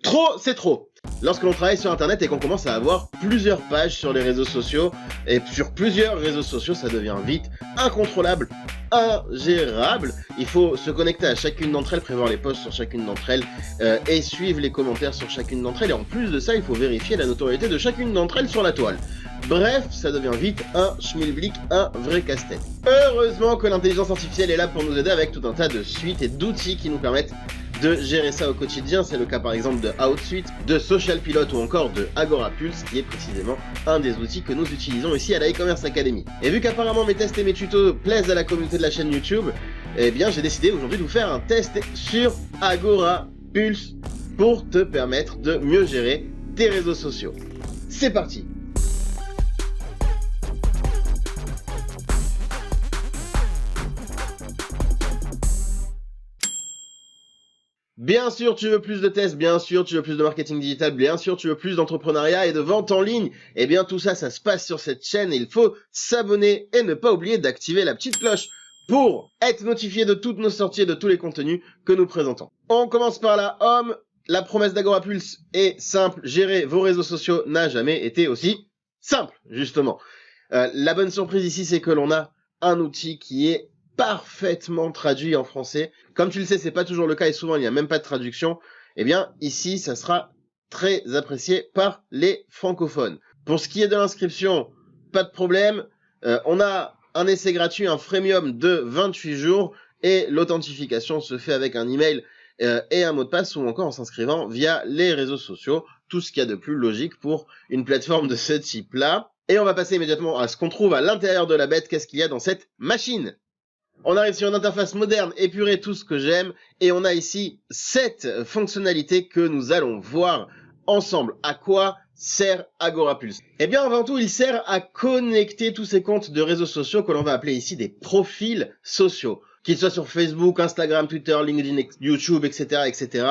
Trop, c'est trop. Lorsque l'on travaille sur internet et qu'on commence à avoir plusieurs pages sur les réseaux sociaux, et sur plusieurs réseaux sociaux, ça devient vite incontrôlable, ingérable. Il faut se connecter à chacune d'entre elles, prévoir les posts sur chacune d'entre elles, et suivre les commentaires sur chacune d'entre elles. Et en plus de ça, il faut vérifier la notoriété de chacune d'entre elles sur la toile. Bref, ça devient vite un schmilblick, un vrai casse-tête. Heureusement que l'intelligence artificielle est là pour nous aider avec tout un tas de suites et d'outils qui nous permettent de gérer ça au quotidien. C'est le cas par exemple de Outsuite, de Social Pilot ou encore de Agora Pulse, qui est précisément un des outils que nous utilisons ici à la e-commerce academy. Et vu qu'apparemment mes tests et mes tutos plaisent à la communauté de la chaîne YouTube, eh bien j'ai décidé aujourd'hui de vous faire un test sur Agora Pulse pour te permettre de mieux gérer tes réseaux sociaux. C'est parti! Bien sûr, tu veux plus de tests, bien sûr, tu veux plus de marketing digital, bien sûr, tu veux plus d'entrepreneuriat et de vente en ligne. Eh bien, tout ça, ça se passe sur cette chaîne et il faut s'abonner et ne pas oublier d'activer la petite cloche pour être notifié de toutes nos sorties et de tous les contenus que nous présentons. On commence par la home. La promesse d'Agora Pulse est simple. Gérer vos réseaux sociaux n'a jamais été aussi simple, justement. La bonne surprise ici, c'est que l'on a un outil qui est parfaitement traduit en français. Comme tu le sais, c'est pas toujours le cas et souvent il n'y a même pas de traduction. Eh bien, ici, ça sera très apprécié par les francophones. Pour ce qui est de l'inscription, pas de problème. On a un essai gratuit, un freemium de 28 jours et l'authentification se fait avec un email et un mot de passe ou encore en s'inscrivant via les réseaux sociaux. Tout ce qu'il y a de plus logique pour une plateforme de ce type-là. Et on va passer immédiatement à ce qu'on trouve à l'intérieur de la bête. Qu'est-ce qu'il y a dans cette machine ? On arrive sur une interface moderne, épurée, tout ce que j'aime, et on a ici 7 fonctionnalités que nous allons voir ensemble. À quoi sert Agora Pulse? Eh bien, avant tout, il sert à connecter tous ces comptes de réseaux sociaux que l'on va appeler ici des profils sociaux. Qu'ils soient sur Facebook, Instagram, Twitter, LinkedIn, YouTube, etc., etc.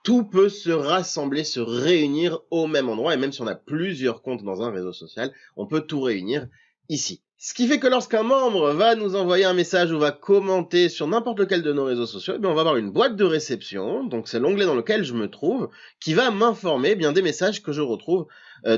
Tout peut se rassembler, se réunir au même endroit, et même si on a plusieurs comptes dans un réseau social, on peut tout réunir ici. Ce qui fait que lorsqu'un membre va nous envoyer un message ou va commenter sur n'importe lequel de nos réseaux sociaux, eh bien on va avoir une boîte de réception, donc c'est l'onglet dans lequel je me trouve, qui va m'informer bien des messages que je retrouve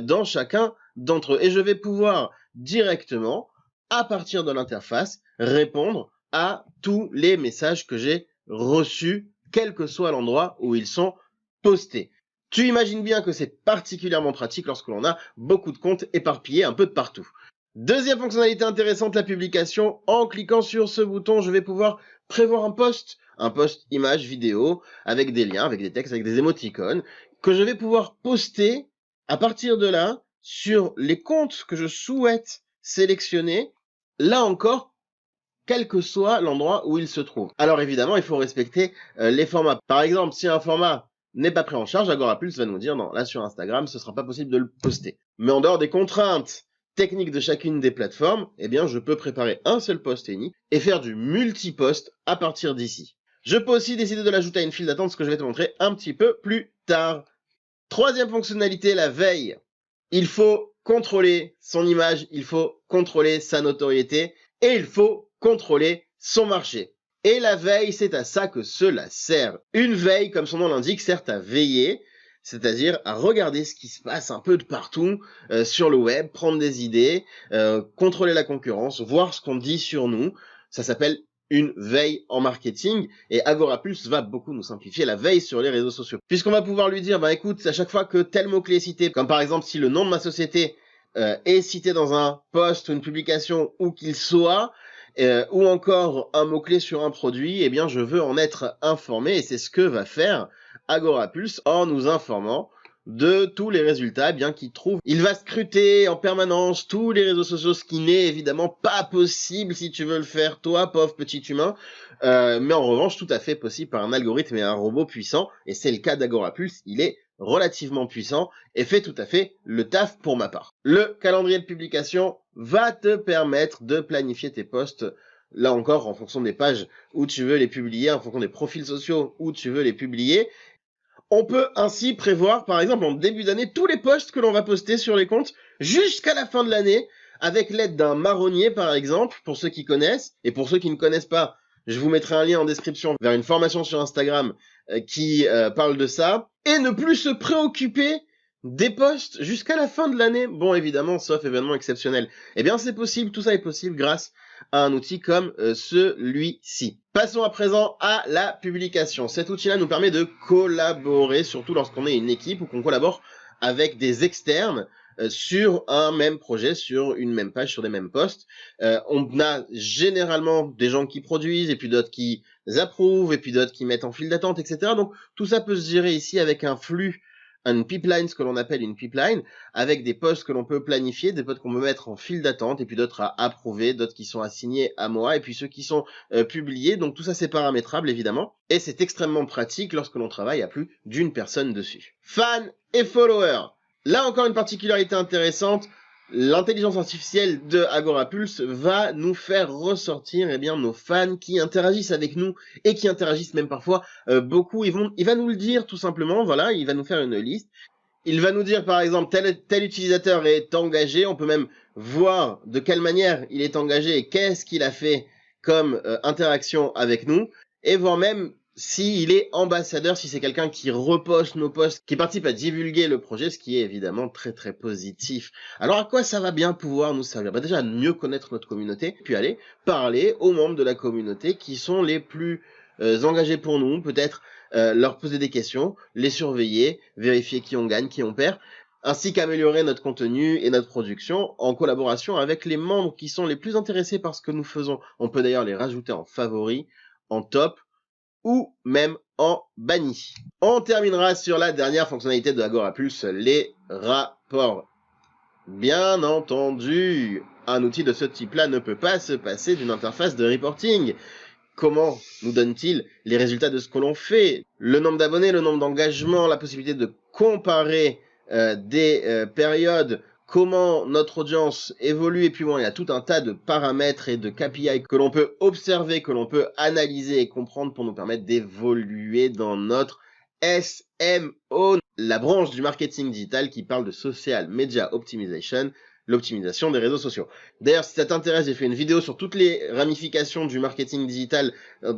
dans chacun d'entre eux. Et je vais pouvoir directement, à partir de l'interface, répondre à tous les messages que j'ai reçus, quel que soit l'endroit où ils sont postés. Tu imagines bien que c'est particulièrement pratique lorsque l'on a beaucoup de comptes éparpillés un peu de partout. Deuxième fonctionnalité intéressante, la publication. En cliquant sur ce bouton, je vais pouvoir prévoir un post image, vidéo, avec des liens, avec des textes, avec des émoticônes, que je vais pouvoir poster à partir de là sur les comptes que je souhaite sélectionner, là encore, quel que soit l'endroit où il se trouve. Alors évidemment, il faut respecter les formats. Par exemple, si un format n'est pas pris en charge, Agora Pulse va nous dire non, là sur Instagram, ce sera pas possible de le poster. Mais en dehors des contraintes technique de chacune des plateformes, eh bien, je peux préparer un seul post unique et faire du multi-post à partir d'ici. Je peux aussi décider de l'ajouter à une file d'attente, ce que je vais te montrer un petit peu plus tard. Troisième fonctionnalité, la veille. Il faut contrôler son image, il faut contrôler sa notoriété et il faut contrôler son marché. Et la veille, c'est à ça que cela sert. Une veille, comme son nom l'indique, sert à veiller, c'est-à-dire à regarder ce qui se passe un peu de partout sur le web, prendre des idées, contrôler la concurrence, voir ce qu'on dit sur nous. Ça s'appelle une veille en marketing et Agora Pulse va beaucoup nous simplifier la veille sur les réseaux sociaux. Puisqu'on va pouvoir lui dire, bah écoute, à chaque fois que tel mot-clé est cité, comme par exemple si le nom de ma société est cité dans un post ou une publication où qu'il soit, ou encore un mot-clé sur un produit, eh bien je veux en être informé et c'est ce que va faire Agora Pulse en nous informant de tous les résultats eh bien qu'il trouve. Il va scruter en permanence tous les réseaux sociaux, ce qui n'est évidemment pas possible si tu veux le faire toi, pauvre petit humain, mais en revanche tout à fait possible par un algorithme et un robot puissant, et c'est le cas d'Agora Pulse, il est relativement puissant et fait tout à fait le taf pour ma part. Le calendrier de publication va te permettre de planifier tes posts, là encore en fonction des pages où tu veux les publier, en fonction des profils sociaux où tu veux les publier. On peut ainsi prévoir, par exemple, en début d'année, tous les posts que l'on va poster sur les comptes jusqu'à la fin de l'année, avec l'aide d'un marronnier, par exemple, pour ceux qui connaissent, et pour ceux qui ne connaissent pas, Je vous mettrai un lien en description vers une formation sur Instagram qui parle de ça. Et ne plus se préoccuper des posts jusqu'à la fin de l'année. Bon, évidemment, sauf événement exceptionnel. Eh bien, c'est possible, tout ça est possible grâce à un outil comme celui-ci. Passons à présent à la publication. Cet outil-là nous permet de collaborer, surtout lorsqu'on est une équipe ou qu'on collabore avec des externes sur un même projet, sur une même page, sur des mêmes posts. On a généralement des gens qui produisent, et puis d'autres qui approuvent, et puis d'autres qui mettent en file d'attente, etc. Donc tout ça peut se gérer ici avec un flux, une pipeline, ce que l'on appelle une pipeline, avec des posts que l'on peut planifier, des posts qu'on peut mettre en file d'attente, et puis d'autres à approuver, d'autres qui sont assignés à moi, et puis ceux qui sont publiés. Donc tout ça c'est paramétrable évidemment, et c'est extrêmement pratique lorsque l'on travaille à plus d'une personne dessus. Fans et followers. Là encore une particularité intéressante, l'intelligence artificielle de Agorapulse va nous faire ressortir nos fans qui interagissent avec nous et qui interagissent même parfois beaucoup. Il va nous le dire tout simplement, voilà, il va nous faire une liste. Il va nous dire par exemple tel utilisateur est engagé, on peut même voir de quelle manière il est engagé et qu'est-ce qu'il a fait comme interaction avec nous, et voir même s'il est ambassadeur, si c'est quelqu'un qui reposte nos posts, qui participe à divulguer le projet, ce qui est évidemment très très positif. Alors à quoi ça va bien pouvoir nous servir? Déjà à mieux connaître notre communauté, puis aller parler aux membres de la communauté qui sont les plus engagés pour nous, peut-être leur poser des questions, les surveiller, vérifier qui on gagne, qui on perd, ainsi qu'améliorer notre contenu et notre production en collaboration avec les membres qui sont les plus intéressés par ce que nous faisons. On peut d'ailleurs les rajouter en favoris, en top, ou même en banni. On terminera sur la dernière fonctionnalité de Agorapulse, les rapports. Bien entendu, un outil de ce type-là ne peut pas se passer d'une interface de reporting. Comment nous donne-t-il les résultats de ce que l'on fait? Le nombre d'abonnés, le nombre d'engagements, la possibilité de comparer des périodes, comment notre audience évolue, et puis bon, il y a tout un tas de paramètres et de KPI que l'on peut observer, que l'on peut analyser et comprendre pour nous permettre d'évoluer dans notre SMO, la branche du marketing digital qui parle de Social Media Optimization, l'optimisation des réseaux sociaux. D'ailleurs, si ça t'intéresse, j'ai fait une vidéo sur toutes les ramifications du marketing digital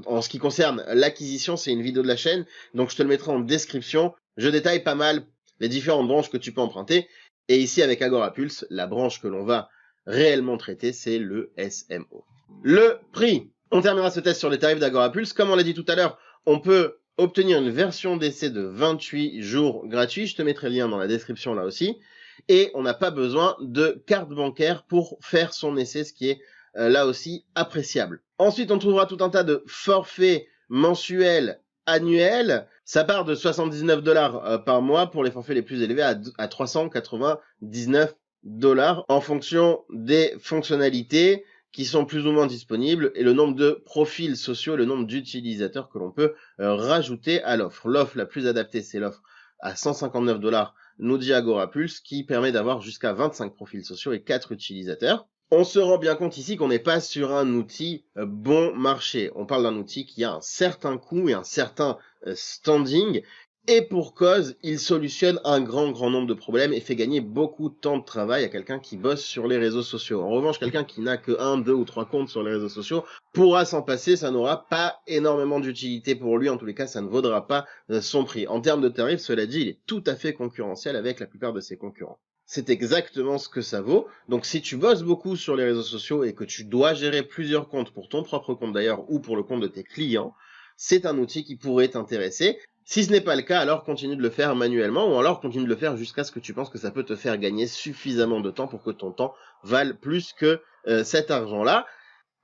en ce qui concerne l'acquisition, c'est une vidéo de la chaîne, donc je te le mettrai en description. Je détaille pas mal les différentes branches que tu peux emprunter. Et ici, avec Agorapulse, la branche que l'on va réellement traiter, c'est le SMO. Le prix. On terminera ce test sur les tarifs d'Agorapulse. Comme on l'a dit tout à l'heure, on peut obtenir une version d'essai de 28 jours gratuits. Je te mettrai le lien dans la description là aussi. Et on n'a pas besoin de carte bancaire pour faire son essai, ce qui est là aussi appréciable. Ensuite, on trouvera tout un tas de forfaits mensuels, annuels. Ça part de 79 $ par mois pour les forfaits les plus élevés à 399 $ en fonction des fonctionnalités qui sont plus ou moins disponibles et le nombre de profils sociaux, le nombre d'utilisateurs que l'on peut rajouter à l'offre. L'offre la plus adaptée, c'est l'offre à 159 $, nous dit Agorapulse, qui permet d'avoir jusqu'à 25 profils sociaux et 4 utilisateurs. On se rend bien compte ici qu'on n'est pas sur un outil bon marché. On parle d'un outil qui a un certain coût et un certain standing, et pour cause, il solutionne un grand nombre de problèmes et fait gagner beaucoup de temps de travail à quelqu'un qui bosse sur les réseaux sociaux. En revanche, quelqu'un qui n'a que 1, 2 ou 3 comptes sur les réseaux sociaux pourra s'en passer, ça n'aura pas énormément d'utilité pour lui, en tous les cas, ça ne vaudra pas son prix. En termes de tarifs, cela dit, il est tout à fait concurrentiel avec la plupart de ses concurrents. C'est exactement ce que ça vaut. Donc si tu bosses beaucoup sur les réseaux sociaux et que tu dois gérer plusieurs comptes, pour ton propre compte d'ailleurs, ou pour le compte de tes clients, c'est un outil qui pourrait t'intéresser. Si ce n'est pas le cas, alors continue de le faire manuellement, ou alors continue de le faire jusqu'à ce que tu penses que ça peut te faire gagner suffisamment de temps pour que ton temps vale plus que cet argent-là.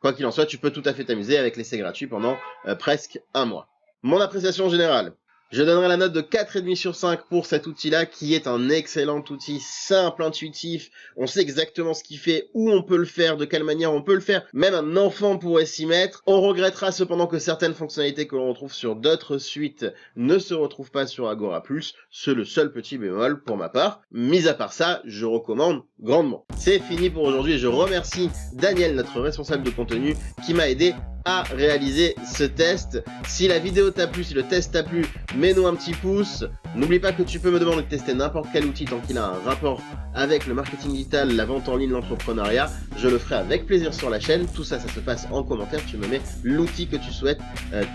Quoi qu'il en soit, tu peux tout à fait t'amuser avec l'essai gratuit pendant presque un mois. Mon appréciation générale. Je donnerai la note de 4,5 sur 5 pour cet outil-là, qui est un excellent outil, simple, intuitif. On sait exactement ce qu'il fait, où on peut le faire, de quelle manière on peut le faire. Même un enfant pourrait s'y mettre. On regrettera cependant que certaines fonctionnalités que l'on retrouve sur d'autres suites ne se retrouvent pas sur Agorapulse. C'est le seul petit bémol pour ma part. Mis à part ça, je recommande grandement. C'est fini pour aujourd'hui et je remercie Daniel, notre responsable de contenu, qui m'a aidé à réaliser ce test. Si la vidéo t'a plu, si le test t'a plu, mets-nous un petit pouce. N'oublie pas que tu peux me demander de tester n'importe quel outil tant qu'il a un rapport avec le marketing digital, la vente en ligne, l'entrepreneuriat. Je le ferai avec plaisir sur la chaîne. Tout ça, ça se passe en commentaire. Tu me mets l'outil que tu souhaites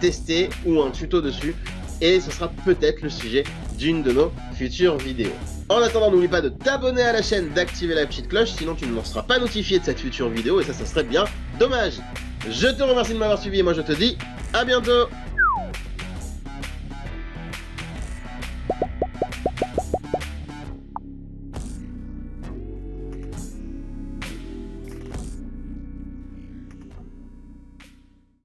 tester ou un tuto dessus. Et ce sera peut-être le sujet d'une de nos futures vidéos. En attendant, n'oublie pas de t'abonner à la chaîne, d'activer la petite cloche, sinon tu ne seras pas notifié de cette future vidéo et ça serait bien dommage. Je te remercie de m'avoir suivi et moi je te dis à bientôt.